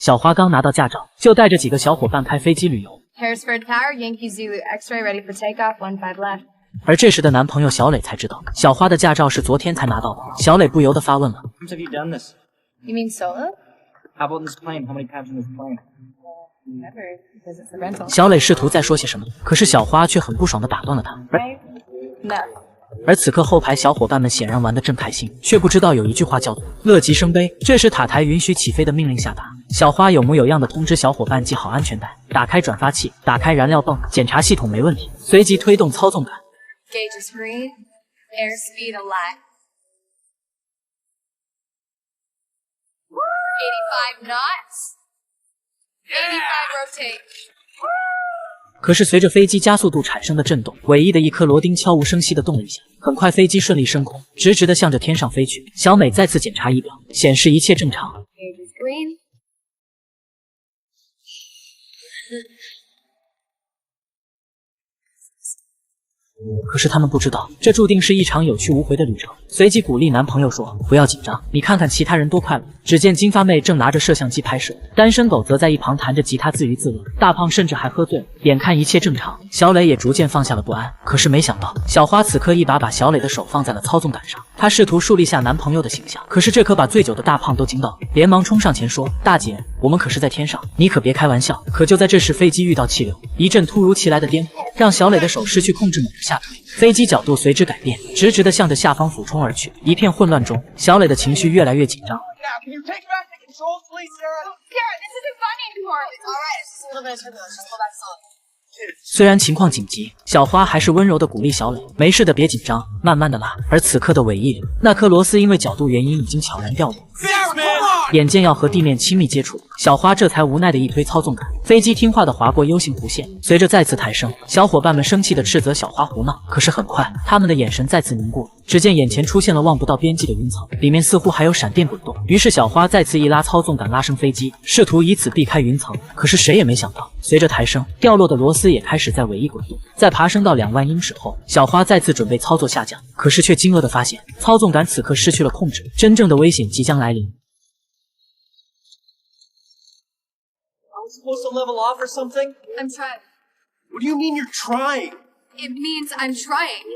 小花刚拿到驾照，就带着几个小伙伴开飞机旅游。Harrisford Tower, Yankee Zulu X-ray ready for takeoff, 15 left. 而这时的男朋友小磊才知道，小花的驾照是昨天才拿到的。小磊不由得发问了 Have you done this? You mean solo? How about this plane? How many cabs in this plane? Never, because it's a rental. 小磊试图再说些什么，可是小花却很不爽地打断了他。 No. 而此刻后排小伙伴们显然玩得正开心，却不知道有一句话叫做乐极生悲。这时塔台允许起飞的命令下达，小花有模有样的通知小伙伴系好安全带，打开转发器，打开燃料泵，检查系统没问题，随即推动操纵杆。 Gauge is green. Airspeed aligned. 85 knots. 85 rotate. 可是随着飞机加速度产生的震动，尾翼的一颗螺钉悄无声息地动了一下。很快，飞机顺利升空，直直地向着天上飞去。小美再次检查仪表，显示一切正常。 Gauge is green. 可是他们不知道，这注定是一场有去无回的旅程。随即鼓励男朋友说：“不要紧张，你看看其他人多快乐。”只见金发妹正拿着摄像机拍摄，单身狗则在一旁弹着吉他自娱自乐。大胖甚至还喝醉了。眼看一切正常，小磊也逐渐放下了不安。可是没想到，小花此刻一把小磊的手放在了操纵杆上，她试图树立下男朋友的形象。可是这可把醉酒的大胖都惊到了，连忙冲上前说：“大姐，我们可是在天上，你可别开玩笑。”可就在这时，飞机遇到气流，一阵突如其来的颠簸，让小磊的手失去控制，猛地下坠。飞机角度随之改变，直直地向着下方俯冲而去。一片混乱中，小磊的情绪越来越紧张。Can you take back the controls, please, Sarah? Sarah, this isn't funny anymore. It's alright. It's just a little bit of turbulence. Just hold back slowly. 虽然情况紧急，小花还是温柔地鼓励小磊：“没事的，别紧张，慢慢的拉。”而此刻的尾翼里，那颗螺丝因为角度原因已经悄然掉落。眼见要和地面亲密接触，小花这才无奈的一推操纵杆，飞机听话的划过 U 型弧线。随着再次抬升，小伙伴们生气的斥责小花胡闹。可是很快，他们的眼神再次凝固，只见眼前出现了望不到边际的云层，里面似乎还有闪电滚动。于是小花再次一拉操纵杆，拉升飞机，试图以此避开云层。可是谁也没想到，随着抬升，掉落的螺丝也开始在尾翼滚动。在爬升到2万英尺后，小花再次准备操作下降，可是却惊愕地发现，操纵杆此刻失去了控制，真正的危险即将来临。 Supposed to level off or something? I'm trying. What do you mean you're trying? It means I'm trying.